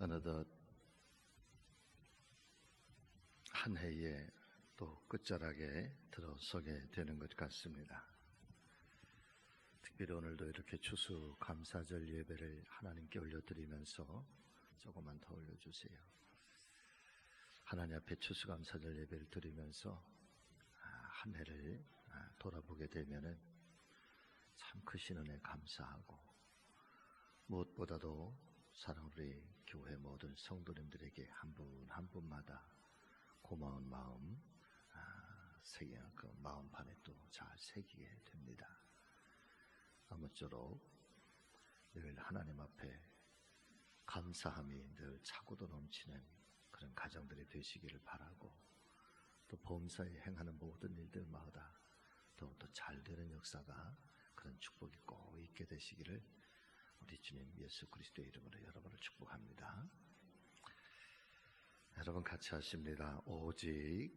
어느덧 한 해에 또 끝자락에 들어서게 되는 것 같습니다. 특별히 오늘도 이렇게 추수감사절 예배를 하나님께 올려드리면서 조금만 더 올려주세요. 하나님 앞에 추수감사절 예배를 드리면서 한 해를 돌아보게 되면은 참 크신 은혜 감사하고, 무엇보다도 사랑 우리 교회 모든 성도님들에게 한 분 한 분마다 고마운 마음 그 마음판에 또 잘 새기게 됩니다. 아무쪼록 늘 하나님 앞에 감사함이 늘 차고도 넘치는 그런 가정들이 되시기를 바라고, 또 범사에 행하는 모든 일들마다 더욱더 잘 되는 역사가, 그런 축복이 꼭 있게 되시기를 우리 주님 예수 그리스도의 이름으로 여러분을 축복합니다. 여러분 같이 하십니다. 오직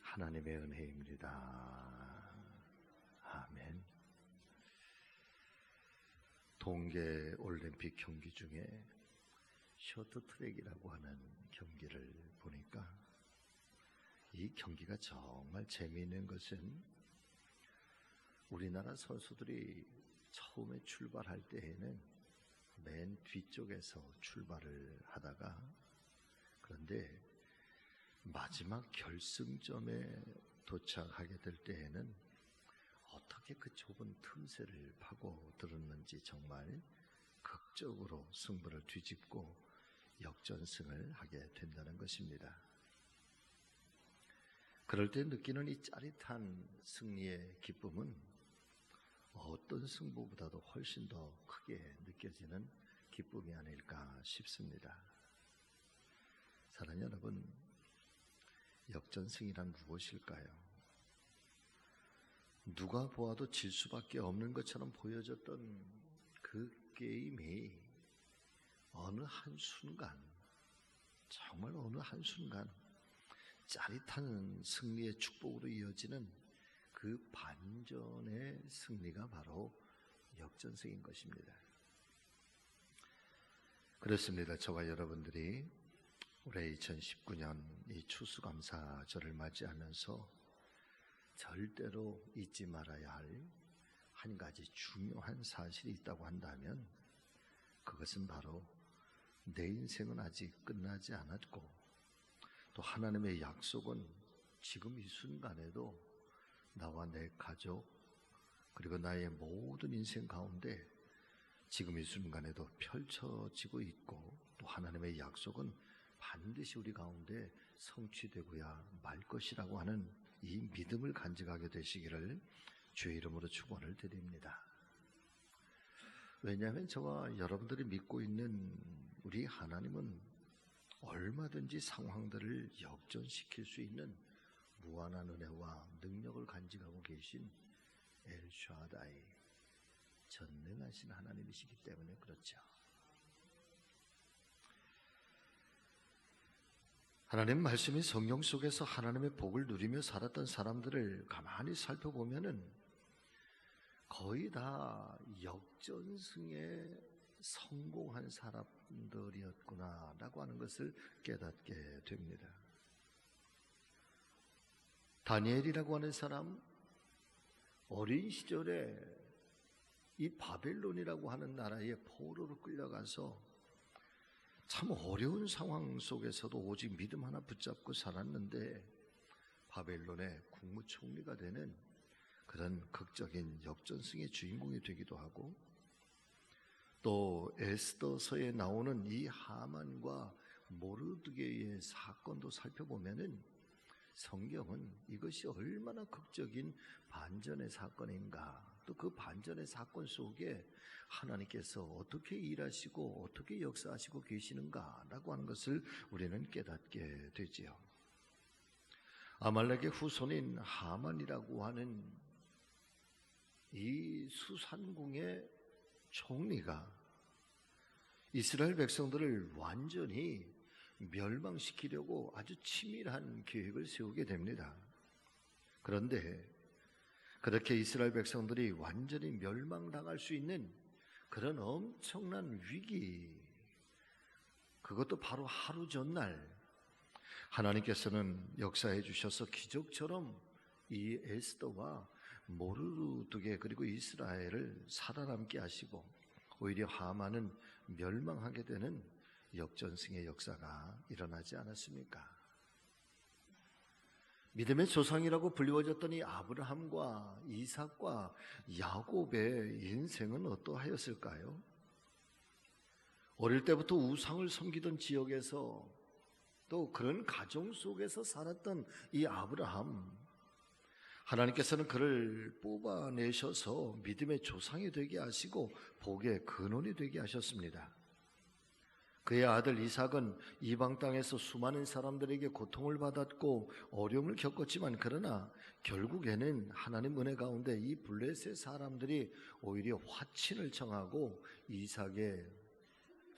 하나님의 은혜입니다. 아멘. 동계 올림픽 경기 중에 쇼트트랙이라고 하는 경기를 보니까 이 경기가 정말 재미있는 것은, 우리나라 선수들이 처음에 출발할 때에는 맨 뒤쪽에서 출발을 하다가, 그런데 마지막 결승점에 도착하게 될 때에는 어떻게 그 좁은 틈새를 파고 들었는지 정말 극적으로 승부를 뒤집고 역전승을 하게 된다는 것입니다. 그럴 때 느끼는 이 짜릿한 승리의 기쁨은 어떤 승부보다도 훨씬 더 크게 느껴지는 기쁨이 아닐까 싶습니다. 사랑하는 여러분, 역전승이란 무엇일까요? 누가 보아도 질 수밖에 없는 것처럼 보여졌던 그 게임이 어느 한순간, 정말 어느 한순간 짜릿한 승리의 축복으로 이어지는 그 반전의 승리가 바로 역전승인 것입니다. 그렇습니다. 저와 여러분들이 올해 2019년 이 추수감사절을 맞이하면서 절대로 잊지 말아야 할 한 가지 중요한 사실이 있다고 한다면, 그것은 바로 내 인생은 아직 끝나지 않았고, 또 하나님의 약속은 지금 이 순간에도 나와 내 가족, 그리고 나의 모든 인생 가운데 지금 이 순간에도 펼쳐지고 있고, 또 하나님의 약속은 반드시 우리 가운데 성취되고야 말 것이라고 하는 이 믿음을 간직하게 되시기를 주의 이름으로 축원을 드립니다. 왜냐하면 저와 여러분들이 믿고 있는 우리 하나님은 얼마든지 상황들을 역전시킬 수 있는 무한한 은혜와 능력을 간직하고 계신 엘샤다이, 전능하신 하나님이시기 때문에 그렇죠. 하나님 말씀이 성경 속에서 하나님의 복을 누리며 살았던 사람들을 가만히 살펴보면은 거의 다 역전승에 성공한 사람들이었구나라고 하는 것을 깨닫게 됩니다. 다니엘이라고 하는 사람, 어린 시절에 이 바벨론이라고 하는 나라에 포로로 끌려가서 참 어려운 상황 속에서도 오직 믿음 하나 붙잡고 살았는데, 바벨론의 국무총리가 되는 그런 극적인 역전승의 주인공이 되기도 하고, 또 에스더서에 나오는 이 하만과 모르드게의 사건도 살펴보면은 성경은 이것이 얼마나 극적인 반전의 사건인가, 또 그 반전의 사건 속에 하나님께서 어떻게 일하시고 어떻게 역사하시고 계시는가라고 하는 것을 우리는 깨닫게 되지요. 아말렉의 후손인 하만이라고 하는 이 수산궁의 총리가 이스라엘 백성들을 완전히 멸망시키려고 아주 치밀한 계획을 세우게 됩니다. 그런데 그렇게 이스라엘 백성들이 완전히 멸망당할 수 있는 그런 엄청난 위기, 그것도 바로 하루 전날 하나님께서는 역사해 주셔서 기적처럼 이 에스더와 모르드게 그리고 이스라엘을 살아남게 하시고 오히려 하만은 멸망하게 되는 역전승의 역사가 일어나지 않았습니까? 믿음의 조상이라고 불리워졌던 이 아브라함과 이삭과 야곱의 인생은 어떠하였을까요? 어릴 때부터 우상을 섬기던 지역에서 또 그런 가정 속에서 살았던 이 아브라함, 하나님께서는 그를 뽑아내셔서 믿음의 조상이 되게 하시고 복의 근원이 되게 하셨습니다. 그의 아들 이삭은 이방 땅에서 수많은 사람들에게 고통을 받았고 어려움을 겪었지만 그러나 결국에는 하나님 은혜 가운데 이 블레셋 사람들이 오히려 화친을 청하고 이삭의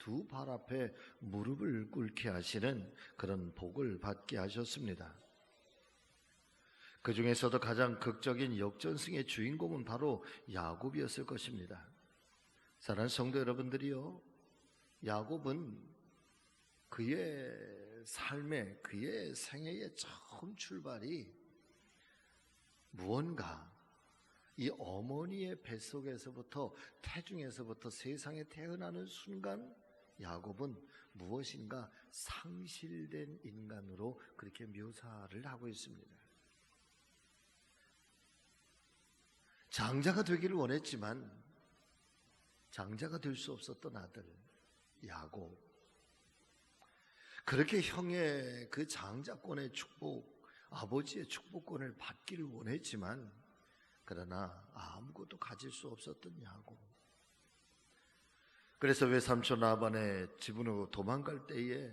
두 발 앞에 무릎을 꿇게 하시는 그런 복을 받게 하셨습니다. 그 중에서도 가장 극적인 역전승의 주인공은 바로 야곱이었을 것입니다. 사랑하는 성도 여러분들이요, 야곱은 그의 삶의, 그의 생애의 처음 출발이 무언가 이 어머니의 뱃속에서부터, 태중에서부터 세상에 태어나는 순간 야곱은 무엇인가 상실된 인간으로 그렇게 묘사를 하고 있습니다. 장자가 되기를 원했지만 장자가 될 수 없었던 아들 야곱, 그렇게 형의 그 장자권의 축복, 아버지의 축복권을 받기를 원했지만 그러나 아무것도 가질 수 없었던 야곱. 그래서 외삼촌 라반의 집으로 도망갈 때에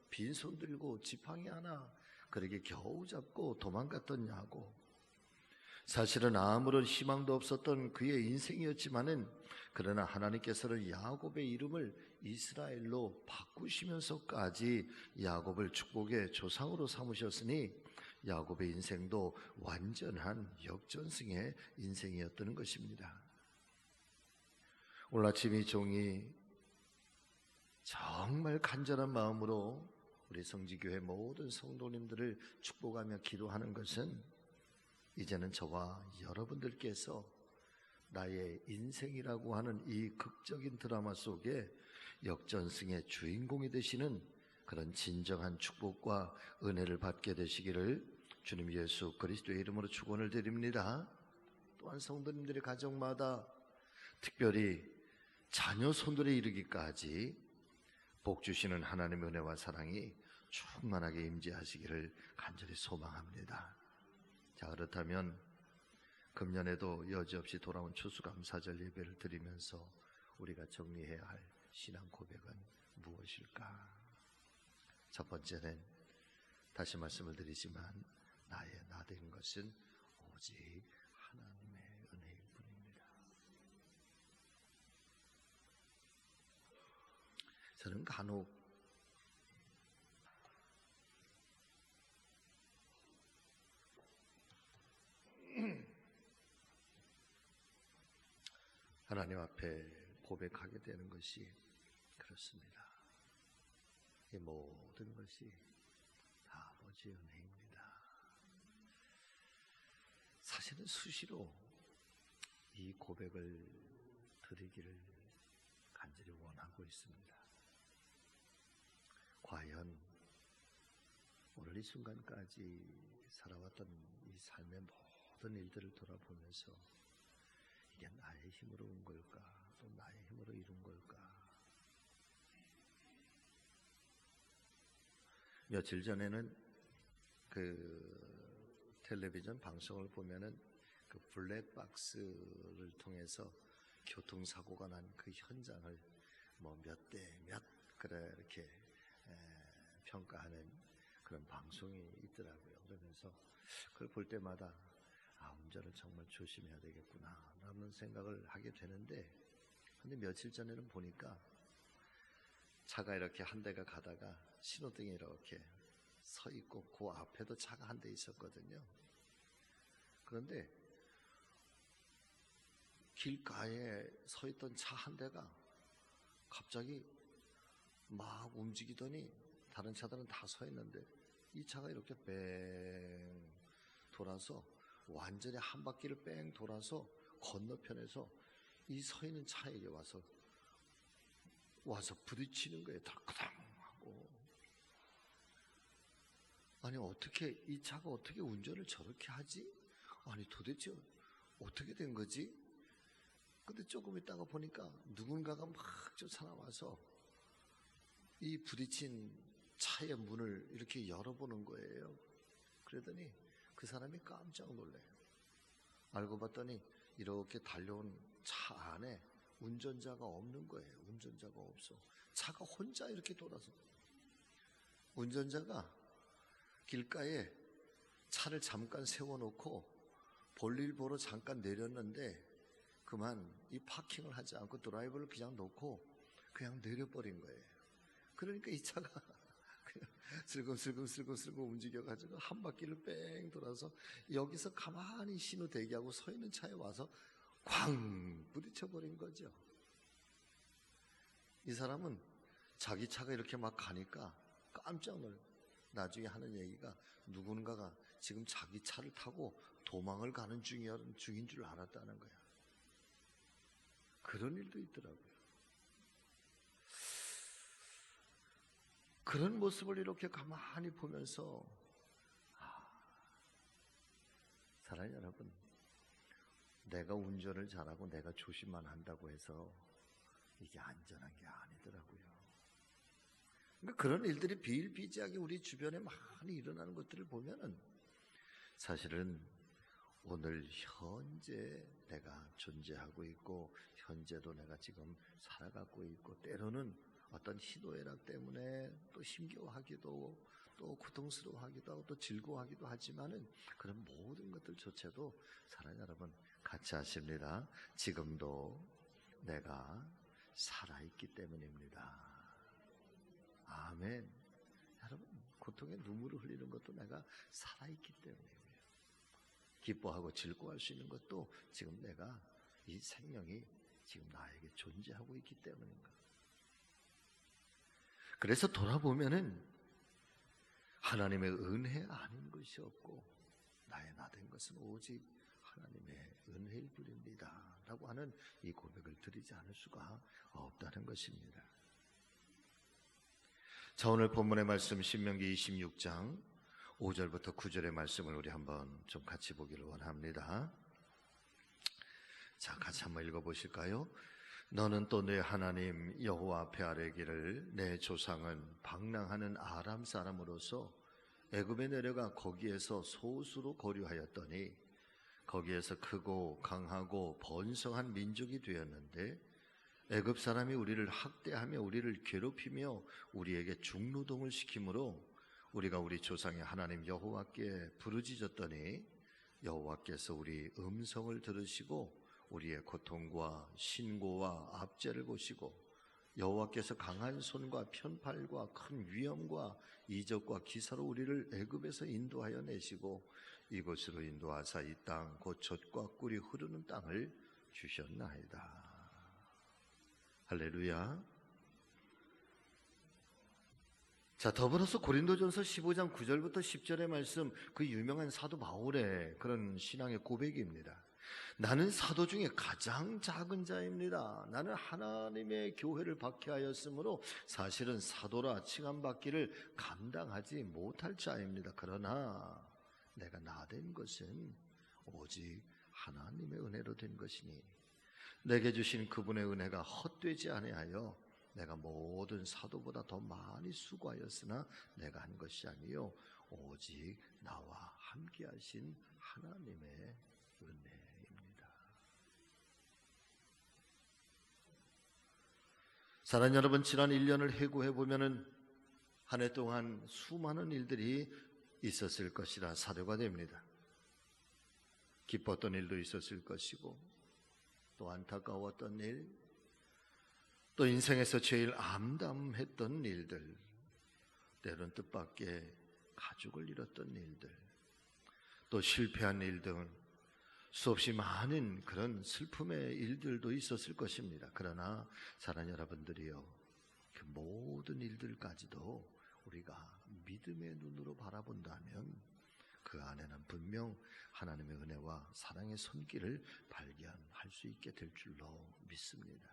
빈손 들고 지팡이 하나 그렇게 겨우 잡고 도망갔던 야곱. 사실은 아무런 희망도 없었던 그의 인생이었지만은 그러나 하나님께서는 야곱의 이름을 이스라엘로 바꾸시면서까지 야곱을 축복의 조상으로 삼으셨으니 야곱의 인생도 완전한 역전승의 인생이었던 것입니다. 오늘 아침 이 종이 정말 간절한 마음으로 우리 성지교회 모든 성도님들을 축복하며 기도하는 것은 이제는 저와 여러분들께서 나의 인생이라고 하는 이 극적인 드라마 속에 역전승의 주인공이 되시는 그런 진정한 축복과 은혜를 받게 되시기를 주님 예수 그리스도의 이름으로 축원을 드립니다. 또한 성도님들의 가정마다 특별히 자녀 손들에 이르기까지 복 주시는 하나님의 은혜와 사랑이 충만하게 임재하시기를 간절히 소망합니다. 자, 그렇다면 금년에도 여지없이 돌아온 추수감사절 예배를 드리면서 우리가 정리해야 할 신앙 고백은 무엇일까? 첫 번째는 다시 말씀을 드리지만 나의 나 된 것은 오직 하나님의 은혜일 뿐입니다. 저는 간혹 하나님 앞에 고백하게 되는 것이 그렇습니다. 이 모든 것이 다 아버지의 은혜입니다. 사실은 수시로 이 고백을 드리기를 간절히 원하고 있습니다. 과연 오늘 이 순간까지 살아왔던 이 삶의 모든 일들을 돌아보면서 이게 나의 힘으로 온 걸까? 또 나의 힘으로 이룬 걸까? 며칠 전에는 그 텔레비전 방송을 보면은 그 블랙박스를 통해서 교통사고가 난 그 현장을 뭐 몇 대 몇 그래 이렇게 평가하는 그런 방송이 있더라고요. 그러면서 그걸 볼 때마다 운전을 정말 조심해야 되겠구나 라는 생각을 하게 되는데, 근데 며칠 전에는 보니까 차가 이렇게 한 대가 가다가 신호등이 이렇게 서 있고 그 앞에도 차가 한 대 있었거든요. 그런데 길가에 서 있던 차 한 대가 갑자기 막 움직이더니 다른 차들은 다 서 있는데 이 차가 이렇게 뺑 돌아서 완전히 한 바퀴를 뺑 돌아서 건너편에서 이 서 있는 차에게 와서 부딪히는 거예요. 다크당 하고. 아니 어떻게 이 차가 어떻게 운전을 저렇게 하지? 아니 도대체 어떻게 된 거지? 근데 조금 있다가 보니까 누군가가 막 쫓아나와서 이 부딪힌 차의 문을 이렇게 열어보는 거예요. 그러더니 그 사람이 깜짝 놀래요. 알고 봤더니 이렇게 달려온 차 안에 운전자가 없는 거예요. 운전자가 없어. 차가 혼자 이렇게 돌아서. 운전자가 길가에 차를 잠깐 세워놓고 볼일 보러 잠깐 내렸는데 그만 이 파킹을 하지 않고 드라이버를 그냥 놓고 그냥 내려버린 거예요. 그러니까 이 차가 그냥 슬금슬금 움직여가지고 한 바퀴를 뺑 돌아서 여기서 가만히 신호 대기하고 서 있는 차에 와서 쾅 부딪혀버린 거죠. 이 사람은 자기 차가 이렇게 막 가니까 깜짝 놀라요. 나중에 하는 얘기가 누군가가 지금 자기 차를 타고 도망을 가는 중인 줄 알았다는 거야. 그런 일도 있더라고요. 그런 모습을 이렇게 가만히 보면서 사랑하는 여러분, 내가 운전을 잘하고 내가 조심만 한다고 해서 이게 안전한 게 아니더라고요. 그러니까 그런 일들이 비일비재하게 우리 주변에 많이 일어나는 것들을 보면은 사실은 오늘 현재 내가 존재하고 있고 현재도 내가 지금 살아가고 있고 때로는 어떤 희노애락 때문에 또 힘겨워하기도 또 고통스러워하기도 하고 또 즐거워하기도 하지만은 그런 모든 것들조차도 사랑하는 여러분 같이 하십니다. 지금도 내가 살아있기 때문입니다. 아멘. 여러분 고통에 눈물을 흘리는 것도 내가 살아있기 때문이에요. 기뻐하고 즐거워할 수 있는 것도 지금 내가 이 생명이 지금 나에게 존재하고 있기 때문인가. 그래서 돌아보면은 하나님의 은혜 아닌 것이 없고 나의 나 된 것은 오직 하나님의 은혜일 뿐입니다 라고 하는 이 고백을 드리지 않을 수가 없다는 것입니다. 자, 오늘 본문의 말씀 신명기 26장 5절부터 9절의 말씀을 우리 한번 좀 같이 보기를 원합니다. 자, 같이 한번 읽어보실까요? 너는 또 내 하나님 여호와 앞에 아뢰기를 내 조상은 방랑하는 아람 사람으로서 애굽에 내려가 거기에서 소수로 거류하였더니 거기에서 크고 강하고 번성한 민족이 되었는데 애굽 사람이 우리를 학대하며 우리를 괴롭히며 우리에게 중노동을 시키므로 우리가 우리 조상의 하나님 여호와께 부르짖었더니 여호와께서 우리 음성을 들으시고 우리의 고통과 신고와 압제를 보시고 여호와께서 강한 손과 편팔과 큰 위엄과 이적과 기사로 우리를 애굽에서 인도하여 내시고 이곳으로 인도하사 이 땅 곧 젖과 꿀이 흐르는 땅을 주셨나이다. 할렐루야. 자, 더불어서 고린도전서 15장 9절부터 10절의 말씀, 그 유명한 사도 바울의 그런 신앙의 고백입니다. 나는 사도 중에 가장 작은 자입니다. 나는 하나님의 교회를 박해하였으므로 사실은 사도라 칭함받기를 감당하지 못할 자입니다. 그러나 내가 나된 것은 오직 하나님의 은혜로 된 것이니 내게 주신 그분의 은혜가 헛되지 아니하여 내가 모든 사도보다 더 많이 수고하였으나 내가 한 것이 아니요 오직 나와 함께 하신 하나님의 은혜입니다. 사랑하는 여러분, 지난 1년을 회고해 보면은 한 해 동안 수많은 일들이 있었을 것이라 사료가 됩니다. 기뻤던 일도 있었을 것이고 또 안타까웠던 일, 또 인생에서 제일 암담했던 일들, 때론 뜻밖의 가족을 잃었던 일들, 또 실패한 일 등 수없이 많은 그런 슬픔의 일들도 있었을 것입니다. 그러나 사랑하는 여러분들이요, 그 모든 모든 일들까지도 우리가 믿음의 눈으로 바라본다면 그 안에는 분명 하나님의 은혜와 사랑의 손길을 발견할 수 있게 될 줄로 믿습니다.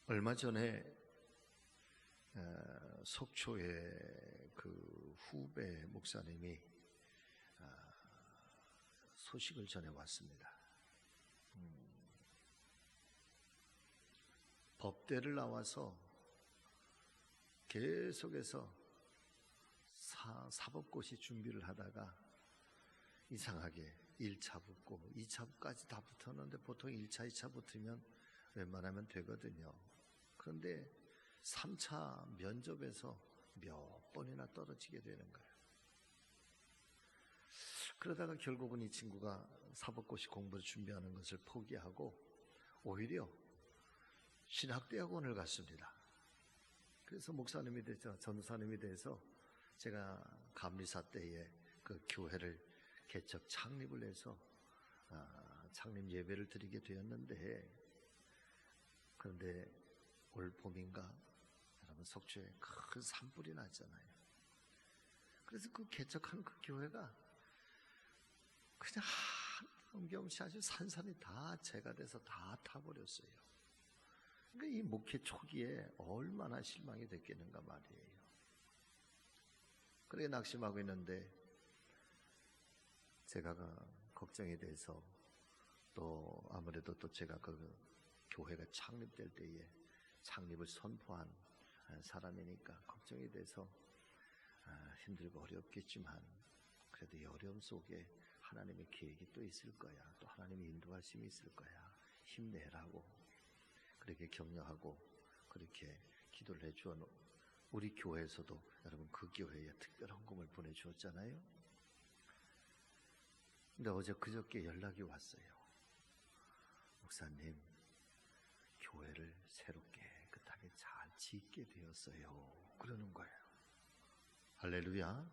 얼마 전에 속초의 그 후배 목사님이 소식을 전해왔습니다. 법대를 나와서 계속해서 사법고시 준비를 하다가 이상하게 1차 붙고 2차까지 다 붙었는데 보통 1차, 2차 붙으면 웬만하면 되거든요. 그런데 3차 면접에서 몇 번이나 떨어지게 되는 거예요. 그러다가 결국은 이 친구가 사법고시 공부를 준비하는 것을 포기하고 오히려 신학대학원을 갔습니다. 그래서 목사님이 돼서, 전도사님이 돼서 제가 감리사 때에 그 교회를 개척 창립을 해서 창립 예배를 드리게 되었는데, 그런데 올 봄인가 여러분 속초에 큰 산불이 났잖아요. 그래서 그 개척한 그 교회가 그냥 한경치 아주 산산이 다 재가 돼서 다 타버렸어요. 그러니까 이 목회 초기에 얼마나 실망이 됐겠는가 말이에요. 그렇게 낙심하고 있는데 제가 걱정이 돼서, 또 아무래도 또 제가 그 교회가 창립될 때에 창립을 선포한 사람이니까 걱정이 돼서 힘들고 어렵겠지만 그래도 이 어려움 속에 하나님의 계획이 또 있을 거야, 또 하나님의 인도하심이 있을 거야, 힘내라고 그렇게 격려하고 그렇게 기도를 해주어 우리 교회에서도 여러분 그 교회에 특별한 헌금을 보내주었잖아요. 근데 어제 그저께 연락이 왔어요. 목사님, 교회를 새로 깨끗하게 잘 짓게 되었어요. 그러는 거예요. 할렐루야.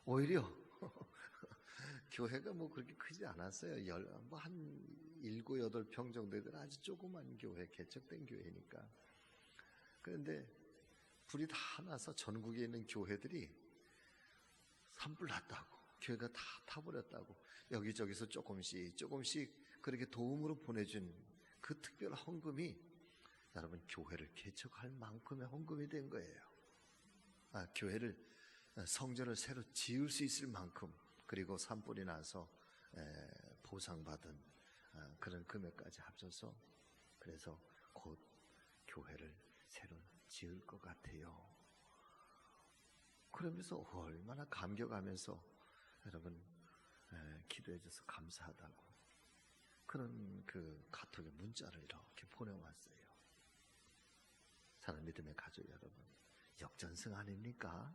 오히려 교회가 뭐 그렇게 크지 않았어요. 한 7, 8평 정도 되는 아주 조그만 교회, 개척된 교회니까. 그런데 불이 다 나서 전국에 있는 교회들이 산불 났다고, 교회가 다 타버렸다고 여기저기서 조금씩 그렇게 도움으로 보내준 그 특별 헌금이 여러분 교회를 개척할 만큼의 헌금이 된 거예요. 교회를, 성전을 새로 지을 수 있을 만큼, 그리고 산불이 나서 보상받은 그런 금액까지 합쳐서, 그래서 곧 교회를 새로 지을 것 같아요. 그러면서 얼마나 감격하면서 여러분 기도해 줘서 감사하다고 그런 그 카톡의 문자를 이렇게 보내왔어요. 사랑하는 믿음의 가족 여러분, 역전승 아닙니까?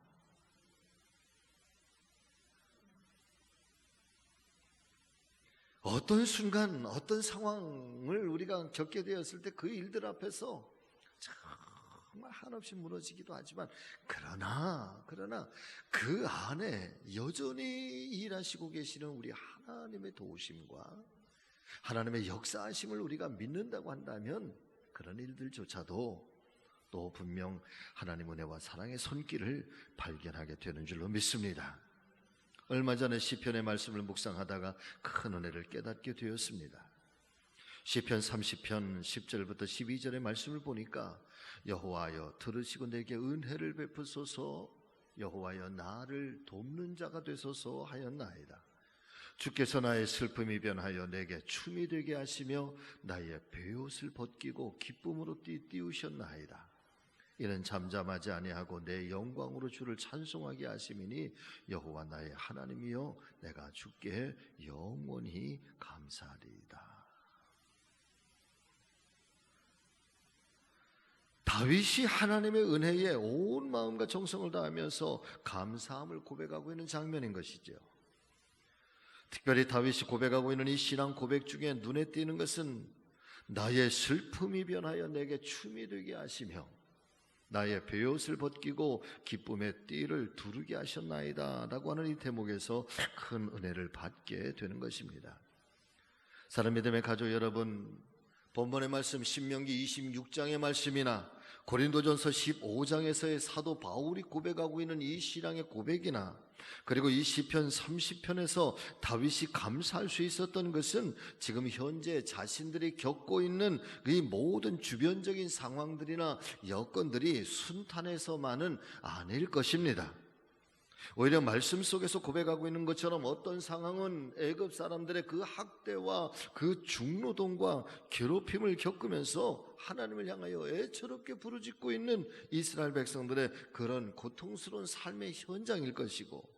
어떤 순간, 어떤 상황을 우리가 겪게 되었을 때 그 일들 앞에서 정말 한없이 무너지기도 하지만, 그러나 그 안에 여전히 일하시고 계시는 우리 하나님의 도우심과 하나님의 역사하심을 우리가 믿는다고 한다면 그런 일들조차도 또 분명 하나님 은혜와 사랑의 손길을 발견하게 되는 줄로 믿습니다. 얼마 전에 시편의 말씀을 묵상하다가 큰 은혜를 깨닫게 되었습니다. 시편 30편 10절부터 12절의 말씀을 보니까 여호와여 들으시고 내게 은혜를 베푸소서, 여호와여 나를 돕는 자가 되소서 하였나이다. 주께서 나의 슬픔이 변하여 내게 춤이 되게 하시며 나의 베옷을 벗기고 기쁨으로 띄우셨나이다. 이는 잠잠하지 아니하고 내 영광으로 주를 찬송하게 하심이니 여호와 나의 하나님이여 내가 주께 영원히 감사하리이다. 다윗이 하나님의 은혜에 온 마음과 정성을 다하면서 감사함을 고백하고 있는 장면인 것이죠. 특별히 다윗이 고백하고 있는 이 신앙 고백 중에 눈에 띄는 것은 나의 슬픔이 변하여 내게 춤이 되게 하시며 나의 베옷을 벗기고 기쁨의 띠를 두르게 하셨나이다 라고 하는 이 대목에서 큰 은혜를 받게 되는 것입니다. 사랑 믿음의 가족 여러분, 본문의 말씀 신명기 26장의 말씀이나 고린도전서 15장에서의 사도 바울이 고백하고 있는 이 신앙의 고백이나 그리고 이 시편 30편에서 다윗이 감사할 수 있었던 것은 지금 현재 자신들이 겪고 있는 이 모든 주변적인 상황들이나 여건들이 순탄해서만은 아닐 것입니다. 오히려 말씀 속에서 고백하고 있는 것처럼 어떤 상황은 애굽 사람들의 그 학대와 그 중노동과 괴롭힘을 겪으면서 하나님을 향하여 애처롭게 부르짖고 있는 이스라엘 백성들의 그런 고통스러운 삶의 현장일 것이고,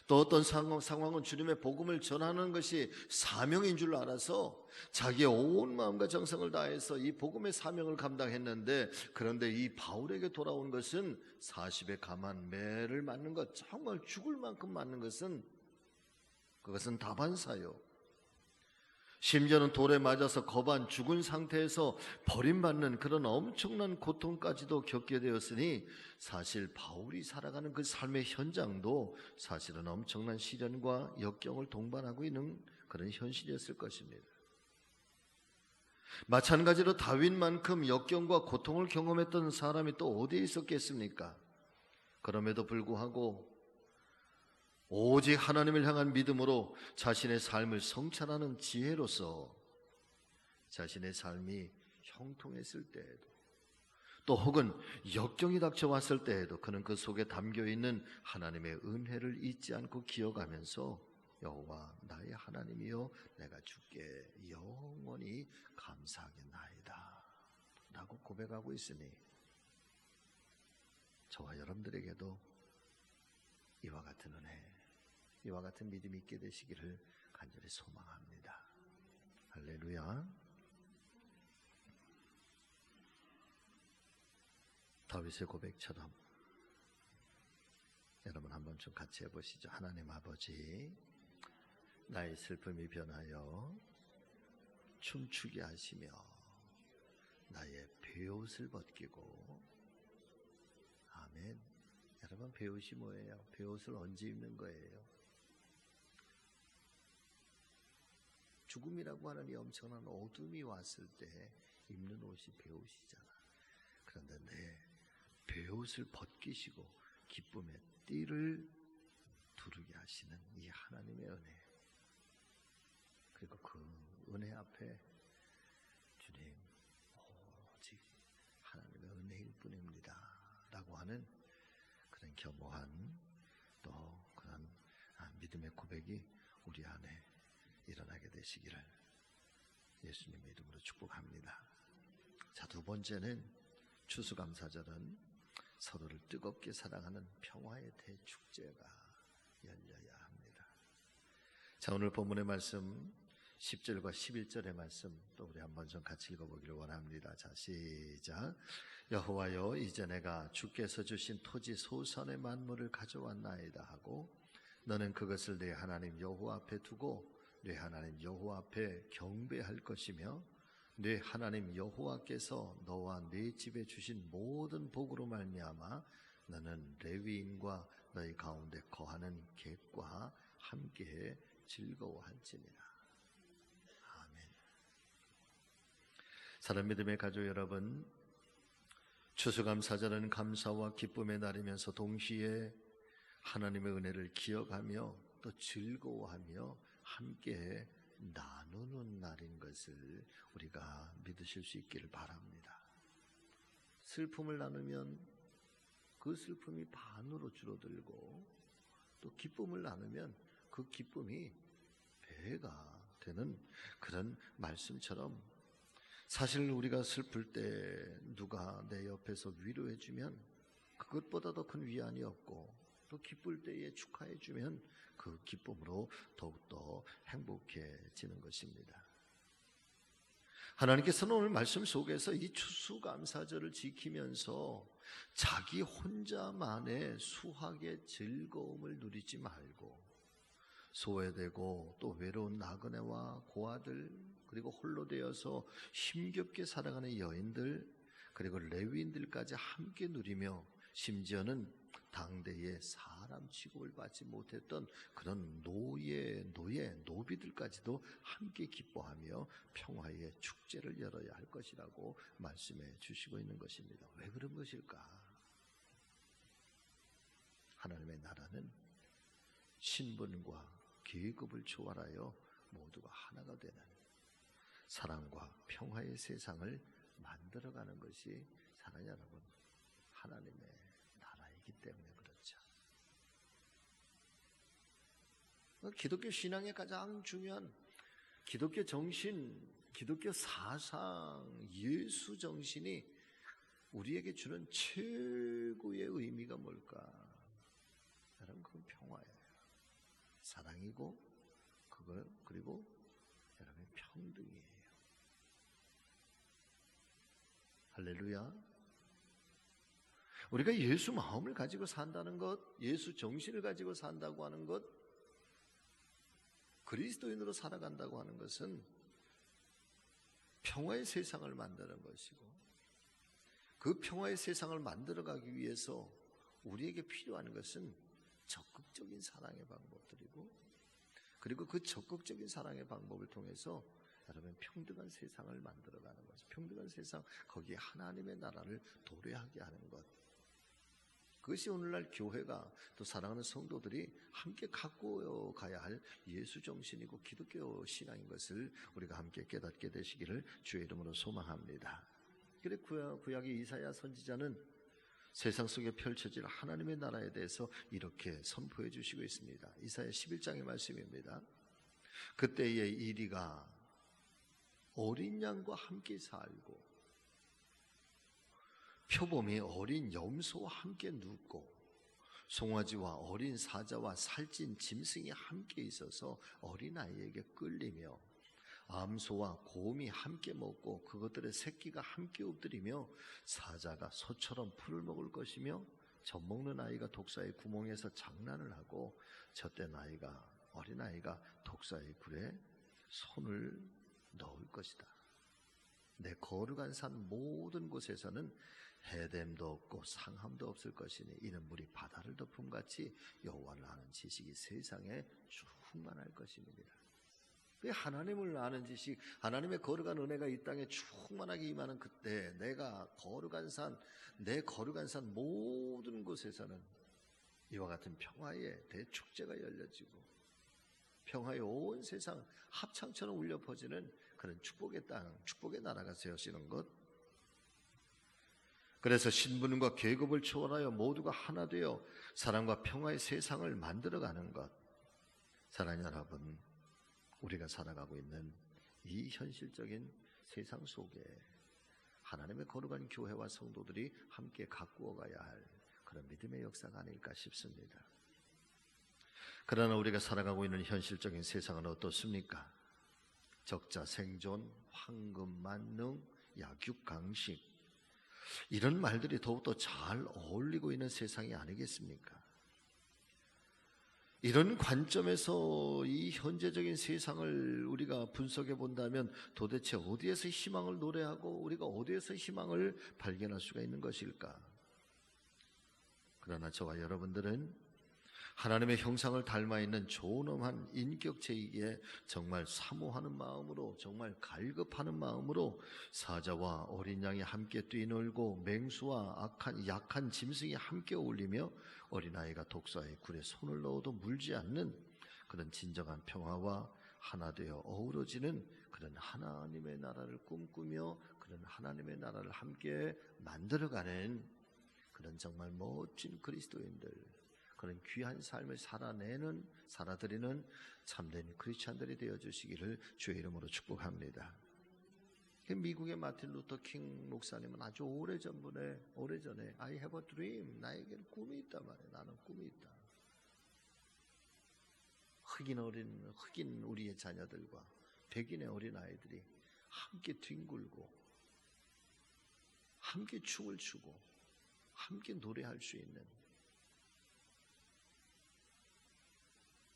또 어떤 상황은 주님의 복음을 전하는 것이 사명인 줄 알아서 자기의 온 마음과 정성을 다해서 이 복음의 사명을 감당했는데, 그런데 이 바울에게 돌아온 것은 40에 감한 매를 맞는 것, 정말 죽을 만큼 맞는 것은 그것은 다반사요. 심지어는 돌에 맞아서 거반 죽은 상태에서 버림받는 그런 엄청난 고통까지도 겪게 되었으니, 사실 바울이 살아가는 그 삶의 현장도 사실은 엄청난 시련과 역경을 동반하고 있는 그런 현실이었을 것입니다. 마찬가지로 다윗만큼 역경과 고통을 경험했던 사람이 또 어디에 있었겠습니까? 그럼에도 불구하고 오직 하나님을 향한 믿음으로 자신의 삶을 성찰하는 지혜로서 자신의 삶이 형통했을 때에도, 또 혹은 역경이 닥쳐왔을 때에도 그는 그 속에 담겨있는 하나님의 은혜를 잊지 않고 기억하면서 여호와 나의 하나님이여 내가 주께 영원히 감사하겠나이다 라고 고백하고 있으니, 저와 여러분들에게도 이와 같은 은혜, 이와 같은 믿음이 있게 되시기를 간절히 소망합니다. 할렐루야. 다윗의 고백처럼 여러분 한번 좀 같이 해보시죠. 하나님 아버지, 나의 슬픔이 변하여 춤추게 하시며 나의 베옷을 벗기고, 아멘. 여러분, 베옷이 뭐예요? 베옷을 언제 입는 거예요? 죽음이라고 하는 이 엄청난 어둠이 왔을 때 입는 옷이 베옷이잖아. 그런데 내 베옷을 벗기시고 기쁨의 띠를 두르게 하시는 이 하나님의 은혜, 그리고 그 은혜 앞에 주님 오직 하나님의 은혜일 뿐입니다 라고 하는 그런 겸허한, 또 그런 믿음의 고백이 우리 안에 일어나게 되시기를 예수님의 이름으로 축복합니다. 자, 두 번째는 추수감사절은 서로를 뜨겁게 사랑하는 평화의 대축제가 열려야 합니다. 자, 오늘 본문의 말씀 10절과 11절의 말씀 또 우리 한번 좀 같이 읽어보기를 원합니다. 자, 시작. 여호와여, 이제 내가 주께서 주신 토지 소산의 만물을 가져왔나이다 하고 너는 그것을 내 하나님 여호와 앞에 두고 내 하나님 여호와 앞에 경배할 것이며, 내 하나님 여호와께서 너와 네 집에 주신 모든 복으로 말미암아 너는 레위인과 너희 가운데 거하는 객과 함께 즐거워할지니라. 아멘. 사랑 믿음의 가족 여러분, 추수감사절은 감사와 기쁨의 날이면서 동시에 하나님의 은혜를 기억하며 또 즐거워하며 함께 나누는 날인 것을 우리가 믿으실 수 있기를 바랍니다. 슬픔을 나누면 그 슬픔이 반으로 줄어들고, 또 기쁨을 나누면 그 기쁨이 배가 되는 그런 말씀처럼, 사실 우리가 슬플 때 누가 내 옆에서 위로해주면 그것보다 더 큰 위안이 없고, 또 기쁠 때에 축하해주면 그 기쁨으로 더욱더 행복해지는 것입니다. 하나님께서는 오늘 말씀 속에서 이 추수감사절을 지키면서 자기 혼자만의 수확의 즐거움을 누리지 말고, 소외되고 또 외로운 나그네와 고아들, 그리고 홀로 되어서 힘겹게 살아가는 여인들, 그리고 레위인들까지 함께 누리며, 심지어는 당대에 사람 취급을 받지 못했던 그런 노비들까지도 함께 기뻐하며 평화의 축제를 열어야 할 것이라고 말씀해 주시고 있는 것입니다. 왜 그런 것일까? 하나님의 나라는 신분과 계급을 초월하여 모두가 하나가 되는 사랑과 평화의 세상을 만들어가는 것이 사랑하는 여러분, 하나님의 나라이기 때문에 그렇죠. 기독교 신앙의 가장 중요한 기독교 정신, 기독교 사상, 예수 정신이 우리에게 주는 최고의 의미가 뭘까? 여러분, 그건 평화예요. 사랑이고 그리고 여러분 평등이에요. 할렐루야. 우리가 예수 마음을 가지고 산다는 것, 예수 정신을 가지고 산다고 하는 것, 그리스도인으로 살아간다고 하는 것은 평화의 세상을 만드는 것이고, 그 평화의 세상을 만들어가기 위해서 우리에게 필요한 것은 적극적인 사랑의 방법들이고, 그리고 그 적극적인 사랑의 방법을 통해서 여러분 평등한 세상을 만들어가는 거죠. 평등한 세상, 거기에 하나님의 나라를 도래하게 하는 것. 그것이 오늘날 교회가 또 사랑하는 성도들이 함께 갖고 가야 할 예수 정신이고 기독교 신앙인 것을 우리가 함께 깨닫게 되시기를 주의 이름으로 소망합니다. 그래 구약의 이사야 선지자는 세상 속에 펼쳐질 하나님의 나라에 대해서 이렇게 선포해 주시고 있습니다. 이사야 11장의 말씀입니다. 그때의 이리가 어린 양과 함께 살고 표범이 어린 염소와 함께 눕고 송아지와 어린 사자와 살찐 짐승이 함께 있어서 어린아이에게 끌리며 암소와 곰이 함께 먹고 그것들의 새끼가 함께 엎드리며 사자가 소처럼 풀을 먹을 것이며 젖먹는 아이가 독사의 구멍에서 장난을 하고 젖된 어린아이가 독사의 굴에 손을 넣을 것이다. 내 거룩한 산 모든 곳에서는 해됨도 없고 상함도 없을 것이니 이는 물이 바다를 덮음같이 여호와를 아는 지식이 세상에 충만할 것입니다. 하나님을 아는 지식, 하나님의 거룩한 은혜가 이 땅에 충만하게 임하는 그때 내가 내 거룩한 산 모든 곳에서는 이와 같은 평화의 대축제가 열려지고 평화의 온 세상 합창처럼 울려 퍼지는 그런 축복의 땅, 축복의 나라가 세워지는 것. 그래서 신분과 계급을 초월하여 모두가 하나 되어 사랑과 평화의 세상을 만들어가는 것. 사랑하는 여러분, 우리가 살아가고 있는 이 현실적인 세상 속에 하나님의 거룩한 교회와 성도들이 함께 가꾸어 가야 할 그런 믿음의 역사가 아닐까 싶습니다. 그러나 우리가 살아가고 있는 현실적인 세상은 어떻습니까? 적자 생존, 황금 만능, 약육 강식, 이런 말들이 더욱더 잘 어울리고 있는 세상이 아니겠습니까? 이런 관점에서 이 현재적인 세상을 우리가 분석해 본다면 도대체 어디에서 희망을 노래하고 우리가 어디에서 희망을 발견할 수가 있는 것일까? 그러나 저와 여러분들은 하나님의 형상을 닮아있는 존엄한 인격체이기에 정말 사모하는 마음으로, 정말 갈급하는 마음으로 사자와 어린 양이 함께 뛰놀고 맹수와 약한 짐승이 함께 어울리며 어린아이가 독사의 굴에 손을 넣어도 물지 않는 그런 진정한 평화와 하나 되어 어우러지는 그런 하나님의 나라를 꿈꾸며 그런 하나님의 나라를 함께 만들어가는 그런 정말 멋진 그리스도인들, 그런 귀한 삶을 살아드리는 참된 크리스찬들이 되어주시기를 주의 이름으로 축복합니다. 미국의 마틴 루터 킹 목사님은 아주 오래전에 I have a dream, 나에게는 꿈이 있단 말이에요. 나는 꿈이 있다. 흑인 우리의 자녀들과 백인의 어린 아이들이 함께 뒹굴고 함께 춤을 추고 함께 노래할 수 있는,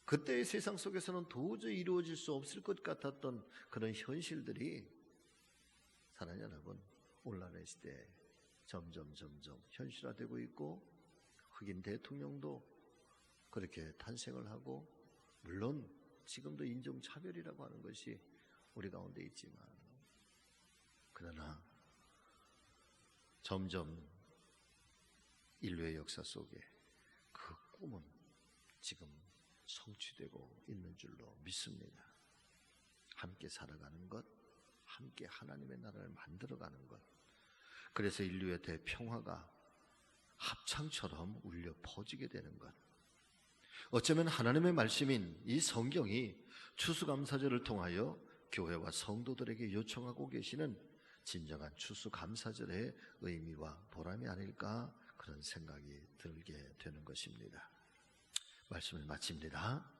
그때의 세상 속에서는 도저히 이루어질 수 없을 것 같았던 그런 현실들이 사랑하는 여러분, 오늘날의 시대에 점점 현실화되고 있고 흑인 대통령도 그렇게 탄생을 하고, 물론 지금도 인종차별이라고 하는 것이 우리 가운데 있지만, 그러나 점점 인류의 역사 속에 그 꿈은 지금 성취되고 있는 줄로 믿습니다. 함께 살아가는 것, 함께 하나님의 나라를 만들어가는 것, 그래서 인류의 대평화가 합창처럼 울려 퍼지게 되는 것, 어쩌면 하나님의 말씀인 이 성경이 추수감사절을 통하여 교회와 성도들에게 요청하고 계시는 진정한 추수감사절의 의미와 보람이 아닐까, 그런 생각이 들게 되는 것입니다. 말씀을 마칩니다.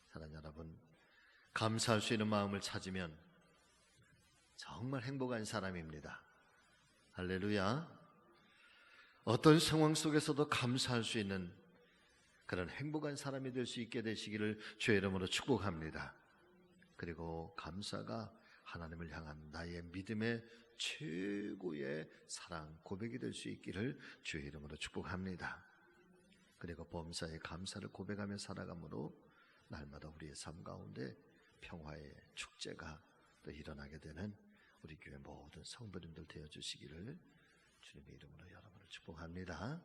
사랑하는 여러분, 감사할 수 있는 마음을 찾으면 정말 행복한 사람입니다. 할렐루야. 어떤 상황 속에서도 감사할 수 있는 그런 행복한 사람이 될 수 있게 되시기를 주의 이름으로 축복합니다. 그리고 감사가 하나님을 향한 나의 믿음의 최고의 사랑 고백이 될 수 있기를 주의 이름으로 축복합니다. 그리고 범사의 감사를 고백하며 살아감으로 날마다 우리의 삶 가운데 평화의 축제가 또 일어나게 되는 우리 교회 모든 성도님들 되어주시기를 주님의 이름으로 여러분을 축복합니다.